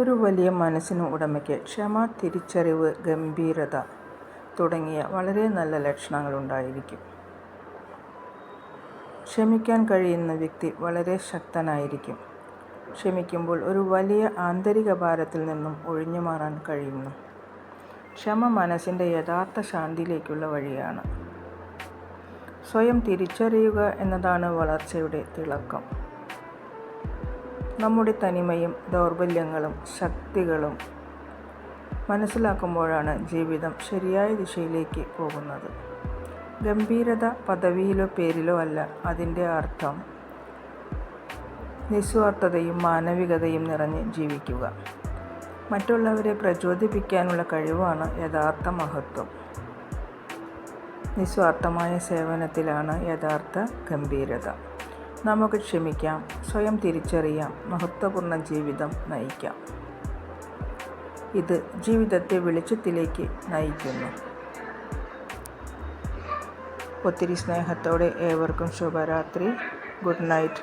ഒരു വലിയ മനസ്സിന് ഉടമയ്ക്ക് ക്ഷമ, തിരിച്ചറിവ്, ഗംഭീരത തുടങ്ങിയ വളരെ നല്ല ലക്ഷണങ്ങളുണ്ടായിരിക്കും. ക്ഷമിക്കാൻ കഴിയുന്ന വ്യക്തി വളരെ ശക്തനായിരിക്കും. ക്ഷമിക്കുമ്പോൾ ഒരു വലിയ ആന്തരിക ഭാരത്തിൽ നിന്നും ഒഴിഞ്ഞുമാറാൻ കഴിയുന്നു. ക്ഷമ മനസ്സിൻ്റെ യഥാർത്ഥ ശാന്തിയിലേക്കുള്ള വഴിയാണ്. സ്വയം തിരിച്ചറിയുക എന്നതാണ് വളർച്ചയുടെ തിളക്കം. നമ്മുടെ തനിമയും ദൗർബല്യങ്ങളും ശക്തികളും മനസ്സിലാക്കുമ്പോഴാണ് ജീവിതം ശരിയായ ദിശയിലേക്ക് പോകുന്നത്. ഗംഭീരത പദവിയിലോ പേരിലോ അല്ല. അതിൻ്റെ അർത്ഥം നിസ്വാർത്ഥതയും മാനവികതയും നിറഞ്ഞ് ജീവിക്കുക. മറ്റുള്ളവരെ പ്രചോദിപ്പിക്കാനുള്ള കഴിവാണ് യഥാർത്ഥ മഹത്വം. നിസ്വാർത്ഥമായ സേവനത്തിലാണ് യഥാർത്ഥ ഗംഭീരത. നമുക്ക് ക്ഷമിക്കാം, സ്വയം തിരിച്ചറിയാം, മഹത്വപൂർണ്ണ ജീവിതം നയിക്കാം. ഇത് ജീവിതത്തെ വെളിച്ചത്തിലേക്ക് നയിക്കുന്നു. ഒത്തിരി സ്നേഹത്തോടെ ഏവർക്കും ശുഭരാത്രി. Good night.